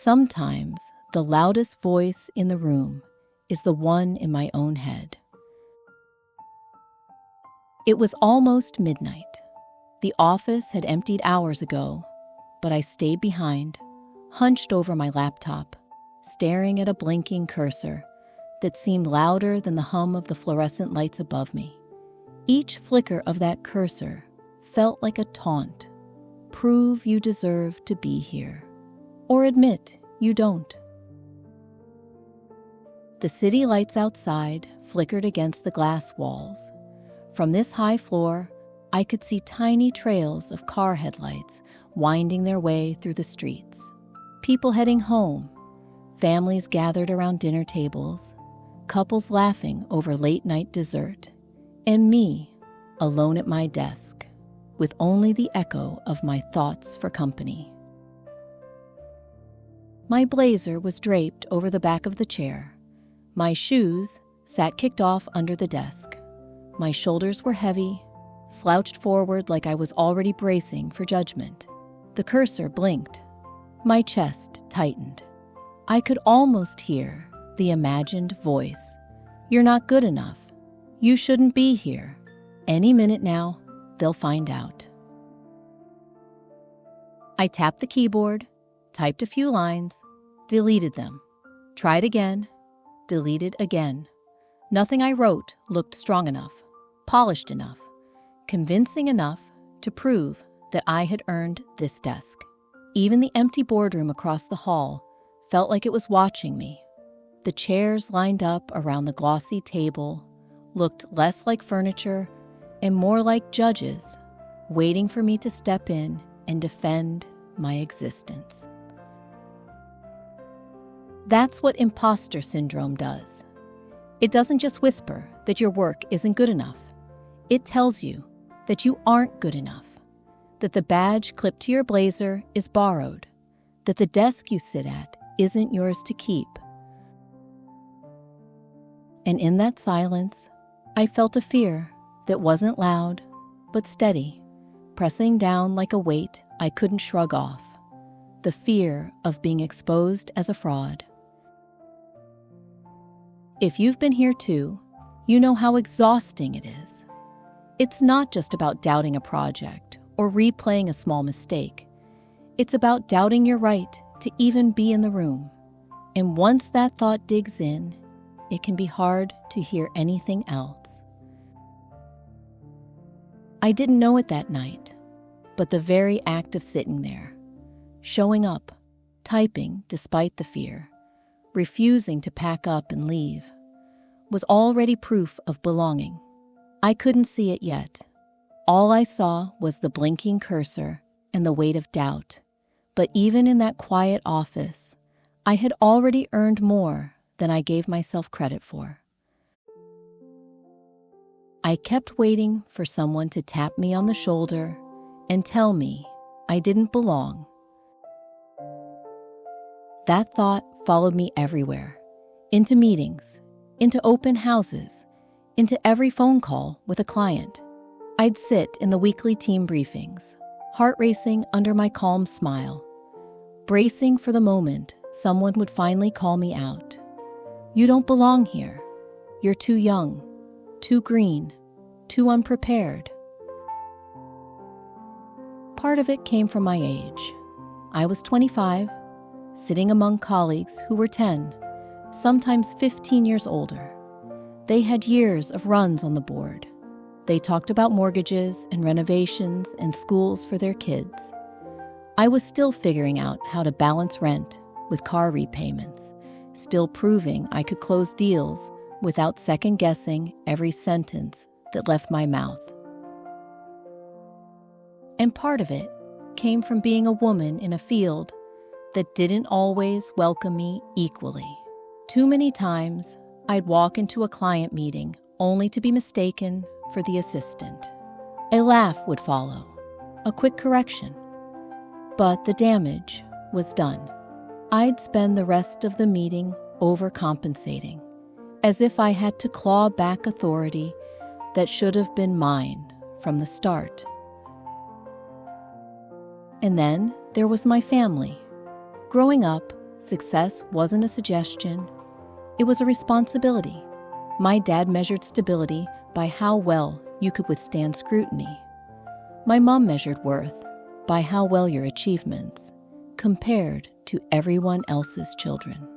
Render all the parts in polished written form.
Sometimes the loudest voice in the room is the one in my own head. It was almost midnight. The office had emptied hours ago, but I stayed behind, hunched over my laptop, staring at a blinking cursor that seemed louder than the hum of the fluorescent lights above me. Each flicker of that cursor felt like a taunt. Prove you deserve to be here, or admit you don't. The city lights outside flickered against the glass walls. From this high floor, I could see tiny trails of car headlights winding their way through the streets. People heading home, families gathered around dinner tables, couples laughing over late-night dessert, and me, alone at my desk, with only the echo of my thoughts for company. My blazer was draped over the back of the chair. My shoes sat kicked off under the desk. My shoulders were heavy, slouched forward like I was already bracing for judgment. The cursor blinked. My chest tightened. I could almost hear the imagined voice. You're not good enough. You shouldn't be here. Any minute now, they'll find out. I tapped the keyboard, typed a few lines, deleted them, tried again, deleted again. Nothing I wrote looked strong enough, polished enough, convincing enough to prove that I had earned this desk. Even the empty boardroom across the hall felt like it was watching me. The chairs lined up around the glossy table looked less like furniture and more like judges, waiting for me to step in and defend my existence. That's what imposter syndrome does. It doesn't just whisper that your work isn't good enough. It tells you that you aren't good enough, that the badge clipped to your blazer is borrowed, that the desk you sit at isn't yours to keep. And in that silence, I felt a fear that wasn't loud, but steady, pressing down like a weight I couldn't shrug off. The fear of being exposed as a fraud. If you've been here too, you know how exhausting it is. It's not just about doubting a project or replaying a small mistake. It's about doubting your right to even be in the room. And once that thought digs in, it can be hard to hear anything else. I didn't know it that night, but the very act of sitting there, showing up, typing despite the fear, refusing to pack up and leave, was already proof of belonging. I couldn't see it yet. All I saw was the blinking cursor and the weight of doubt. But even in that quiet office, I had already earned more than I gave myself credit for. I kept waiting for someone to tap me on the shoulder and tell me I didn't belong. That thought followed me everywhere, into meetings, into open houses, into every phone call with a client. I'd sit in the weekly team briefings, heart racing under my calm smile, bracing for the moment someone would finally call me out. You don't belong here. You're too young, too green, too unprepared. Part of it came from my age. I was 25, sitting among colleagues who were 10, sometimes 15 years older. They had years of runs on the board. They talked about mortgages and renovations and schools for their kids. I was still figuring out how to balance rent with car repayments, still proving I could close deals without second-guessing every sentence that left my mouth. And part of it came from being a woman in a field that didn't always welcome me equally. Too many times, I'd walk into a client meeting only to be mistaken for the assistant. A laugh would follow, a quick correction. But the damage was done. I'd spend the rest of the meeting overcompensating, as if I had to claw back authority that should have been mine from the start. And then there was my family. Growing up, Success wasn't a suggestion, it was a responsibility. My dad measured stability by how well you could withstand scrutiny. My mom measured worth by how well your achievements compared to everyone else's children.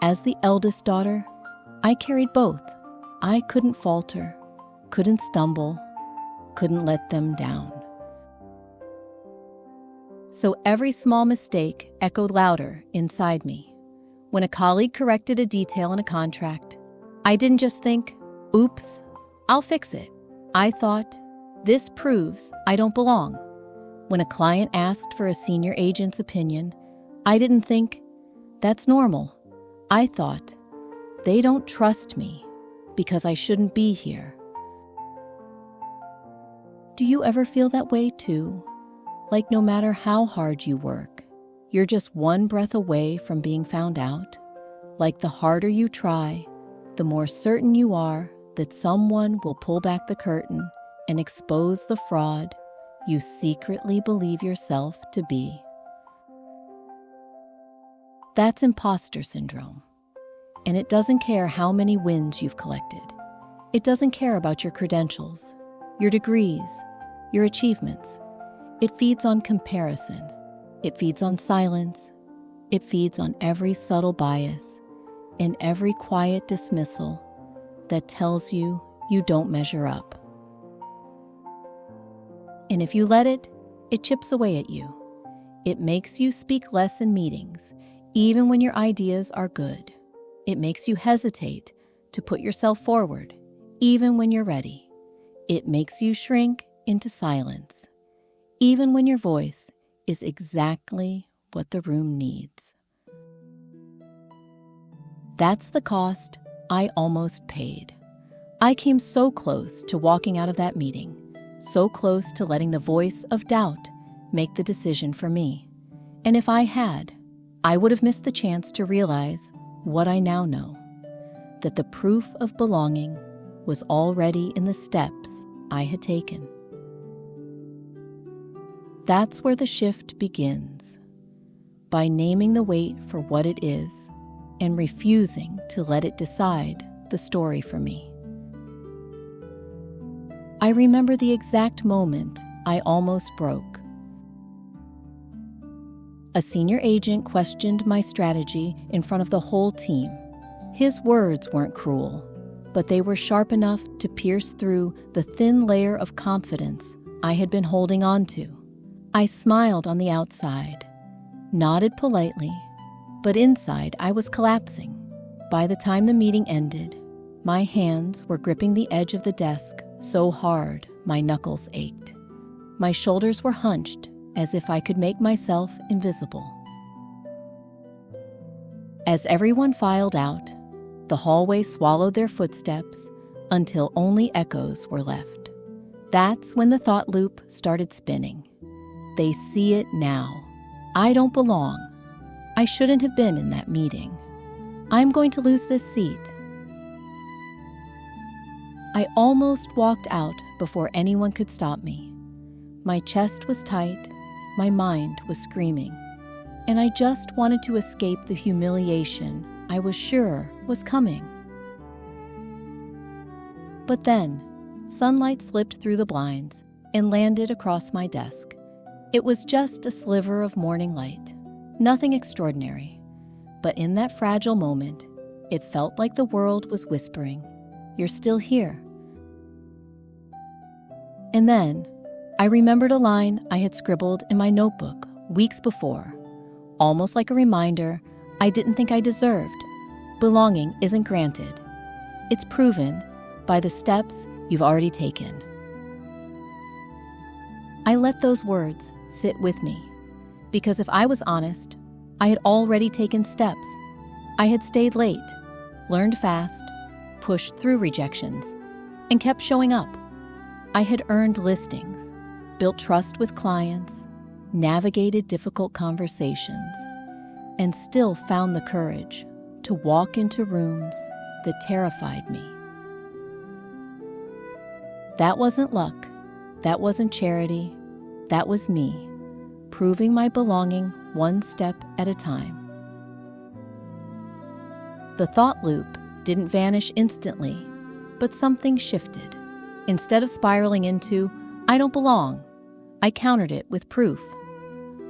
As the eldest daughter, I carried both. I couldn't falter, couldn't stumble, couldn't let them down. So every small mistake echoed louder inside me. When a colleague corrected a detail in a contract, I didn't just think, oops, I'll fix it. I thought, this proves I don't belong. When a client asked for a senior agent's opinion, I didn't think, that's normal. I thought, they don't trust me because I shouldn't be here. Do you ever feel that way too? Like no matter how hard you work, you're just one breath away from being found out? Like the harder you try, the more certain you are that someone will pull back the curtain and expose the fraud you secretly believe yourself to be. That's imposter syndrome. And it doesn't care how many wins you've collected. It doesn't care about your credentials, your degrees, your achievements. It feeds on comparison. It feeds on silence. It feeds on every subtle bias and every quiet dismissal that tells you you don't measure up. And if you let it, it chips away at you. It makes you speak less in meetings, even when your ideas are good. It makes you hesitate to put yourself forward, even when you're ready. It makes you shrink into silence, even when your voice is exactly what the room needs. That's the cost I almost paid. I came so close to walking out of that meeting, so close to letting the voice of doubt make the decision for me. And if I had, I would have missed the chance to realize what I now know, that the proof of belonging was already in the steps I had taken. That's where the shift begins, by naming the weight for what it is and refusing to let it decide the story for me. I remember the exact moment I almost broke. A senior agent questioned my strategy in front of the whole team. His words weren't cruel, but they were sharp enough to pierce through the thin layer of confidence I had been holding on to. I smiled on the outside, nodded politely, but inside I was collapsing. By the time the meeting ended, my hands were gripping the edge of the desk so hard my knuckles ached. My shoulders were hunched as if I could make myself invisible. As everyone filed out, the hallway swallowed their footsteps until only echoes were left. That's when the thought loop started spinning. They see it now. I don't belong. I shouldn't have been in that meeting. I'm going to lose this seat. I almost walked out before anyone could stop me. My chest was tight, my mind was screaming, and I just wanted to escape the humiliation I was sure was coming. But then, sunlight slipped through the blinds and landed across my desk. It was just a sliver of morning light, nothing extraordinary, but in that fragile moment, it felt like the world was whispering, "You're still here." And then, I remembered a line I had scribbled in my notebook weeks before, almost like a reminder I didn't think I deserved. Belonging isn't granted. It's proven by the steps you've already taken. I let those words sit with me, because if I was honest, I had already taken steps. I had stayed late, learned fast, pushed through rejections, and kept showing up. I had earned listings, built trust with clients, navigated difficult conversations, and still found the courage to walk into rooms that terrified me. That wasn't luck. That wasn't charity. That was me, proving my belonging one step at a time. The thought loop didn't vanish instantly, but something shifted. Instead of spiraling into, "I don't belong," I countered it with proof.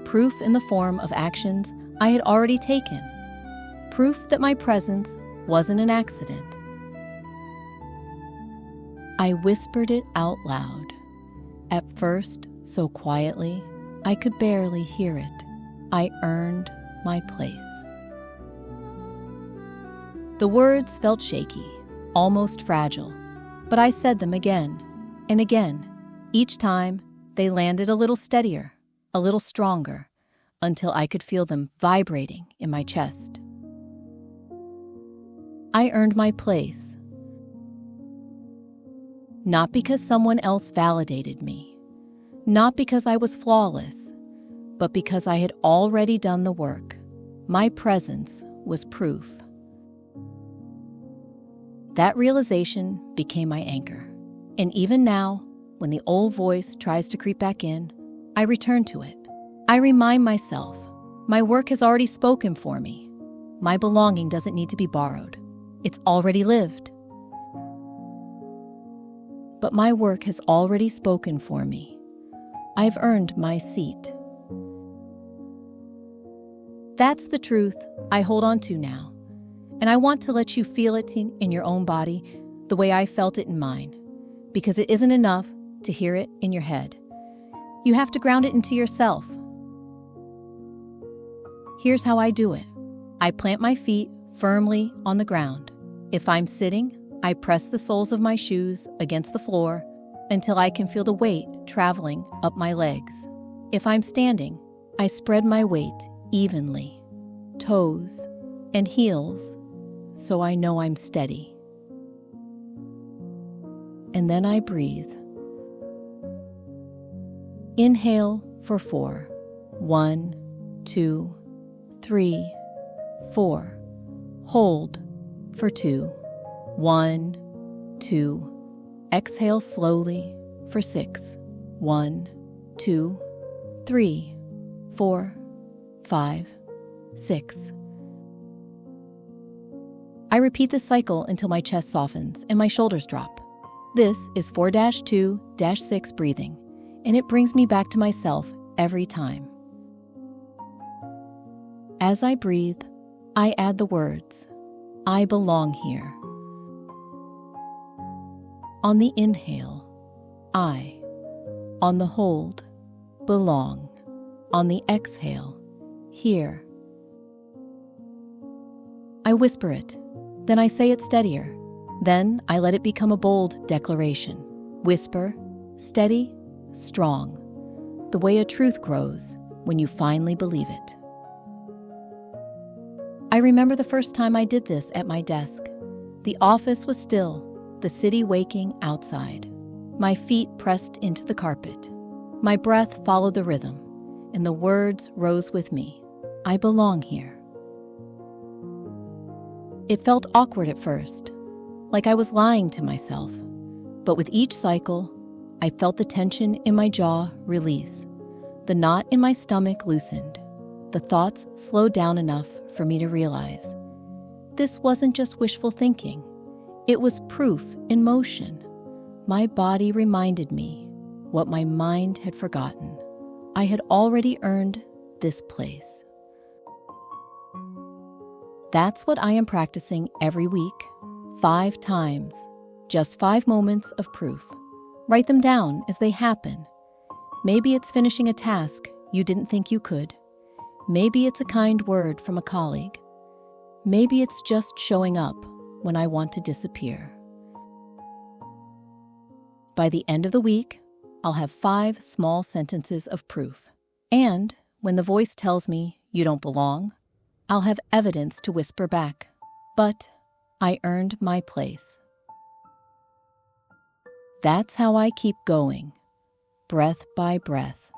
Proof in the form of actions I had already taken. Proof that my presence wasn't an accident. I whispered it out loud. At first, so quietly, I could barely hear it. I earned my place. The words felt shaky, almost fragile, but I said them again and again. Each time, they landed a little steadier, a little stronger, until I could feel them vibrating in my chest. I earned my place. Not because someone else validated me, not because I was flawless, but because I had already done the work. My presence was proof. That realization became my anchor. And even now, when the old voice tries to creep back in, I return to it. I remind myself, my work has already spoken for me. My belonging doesn't need to be borrowed. It's already lived. But my work has already spoken for me. I've earned my seat. That's the truth I hold on to now. And I want to let you feel it in your own body the way I felt it in mine. Because it isn't enough to hear it in your head. You have to ground it into yourself. Here's how I do it. I plant my feet firmly on the ground. If I'm sitting, I press the soles of my shoes against the floor until I can feel the weight traveling up my legs. If I'm standing, I spread my weight evenly, toes and heels, so I know I'm steady. And then I breathe. Inhale for 4. 1, 2, 3, 4. Hold for 2. 1, 2. Exhale slowly for 6. 1, 2, 3, 4, 5, 6. I repeat this cycle until my chest softens and my shoulders drop. This is 4-2-6 breathing, and it brings me back to myself every time. As I breathe, I add the words, "I belong here." On the inhale, I. On the hold, belong. On the exhale, here. I whisper it, then I say it steadier. Then I let it become a bold declaration. Whisper, steady, strong. The way a truth grows when you finally believe it. I remember the first time I did this at my desk. The office was still, the city waking outside. My feet pressed into the carpet. My breath followed the rhythm, and the words rose with me. I belong here. It felt awkward at first, like I was lying to myself. But with each cycle, I felt the tension in my jaw release. The knot in my stomach loosened. The thoughts slowed down enough for me to realize this wasn't just wishful thinking. It was proof in motion. My body reminded me what my mind had forgotten. I had already earned this place. That's what I am practicing every week, 5 times, just 5 moments of proof. Write them down as they happen. Maybe it's finishing a task you didn't think you could. Maybe it's a kind word from a colleague. Maybe it's just showing up when I want to disappear. By the end of the week, I'll have 5 small sentences of proof. And when the voice tells me you don't belong, I'll have evidence to whisper back. But I earned my place. That's how I keep going, breath by breath,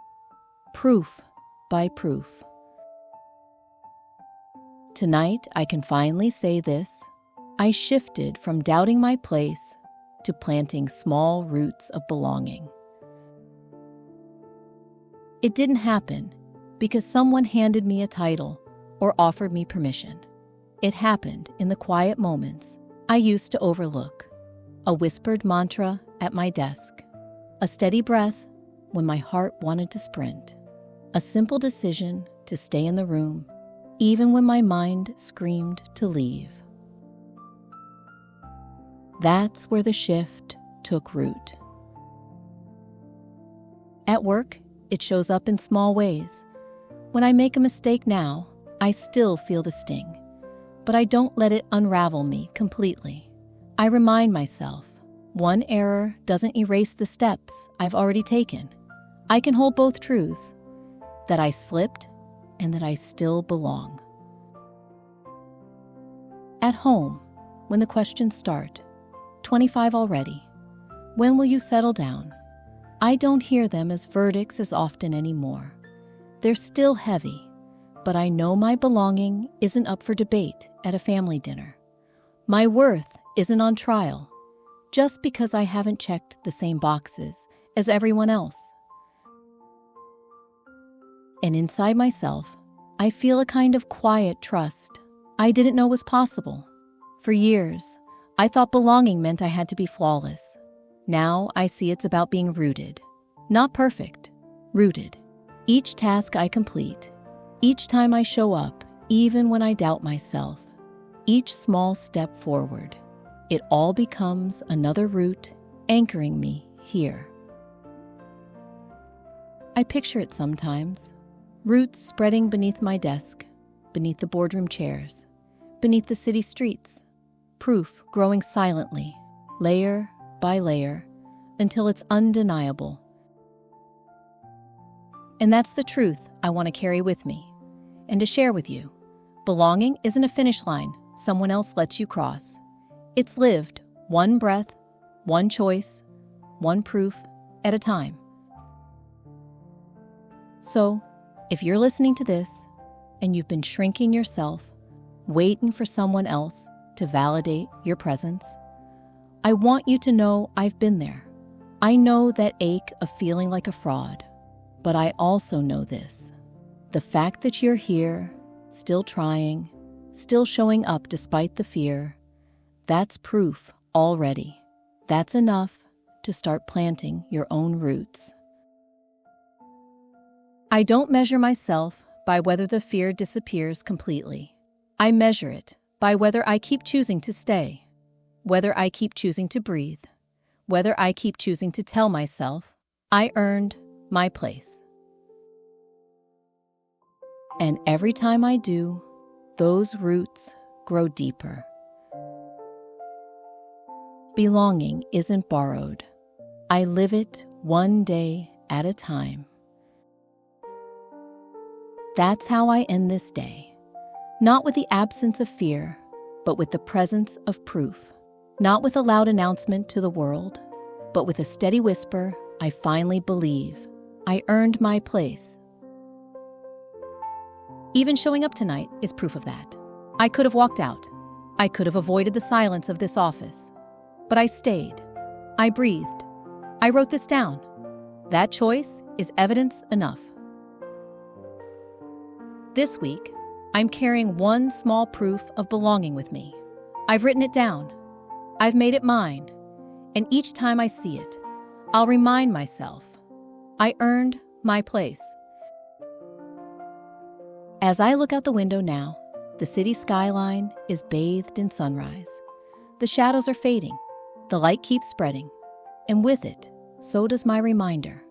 proof by proof. Tonight, I can finally say this. I shifted from doubting my place to planting small roots of belonging. It didn't happen because someone handed me a title or offered me permission. It happened in the quiet moments I used to overlook. A whispered mantra at my desk. A steady breath when my heart wanted to sprint. A simple decision to stay in the room, even when my mind screamed to leave. That's where the shift took root. At work, it shows up in small ways. When I make a mistake now, I still feel the sting, but I don't let it unravel me completely. I remind myself, one error doesn't erase the steps I've already taken. I can hold both truths, that I slipped and that I still belong. At home, when the questions start, 25 already, when will you settle down? I don't hear them as verdicts as often anymore. They're still heavy, but I know my belonging isn't up for debate at a family dinner. My worth isn't on trial just because I haven't checked the same boxes as everyone else. And inside myself, I feel a kind of quiet trust I didn't know was possible. For years, I thought belonging meant I had to be flawless. Now I see it's about being rooted. Not perfect, rooted. Each task I complete, each time I show up, even when I doubt myself, each small step forward, it all becomes another root anchoring me here. I picture it sometimes, roots spreading beneath my desk, beneath the boardroom chairs, beneath the city streets, proof growing silently, layer by layer, until it's undeniable. And that's the truth I want to carry with me and to share with you. Belonging isn't a finish line someone else lets you cross. It's lived one breath, one choice, one proof at a time. So, if you're listening to this and you've been shrinking yourself, waiting for someone else to validate your presence, I want you to know I've been there. I know that ache of feeling like a fraud, but I also know this. The fact that you're here, still trying, still showing up despite the fear, that's proof already. That's enough to start planting your own roots. I don't measure myself by whether the fear disappears completely. I measure it by whether I keep choosing to stay, whether I keep choosing to breathe, whether I keep choosing to tell myself, I earned my place. And every time I do, those roots grow deeper. Belonging isn't borrowed. I live it one day at a time. That's how I end this day. Not with the absence of fear, but with the presence of proof. Not with a loud announcement to the world, but with a steady whisper, I finally believe. I earned my place. Even showing up tonight is proof of that. I could have walked out. I could have avoided the silence of this office. But I stayed. I breathed. I wrote this down. That choice is evidence enough. This week, I'm carrying one small proof of belonging with me. I've written it down. I've made it mine. And each time I see it, I'll remind myself, I earned my place. As I look out the window now, the city skyline is bathed in sunrise. The shadows are fading. The light keeps spreading. And with it, so does my reminder.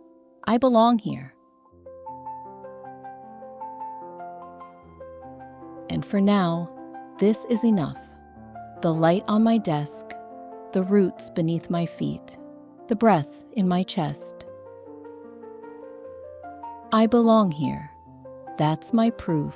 I belong here. And for now, this is enough. The light on my desk, the roots beneath my feet, the breath in my chest. I belong here. That's my proof.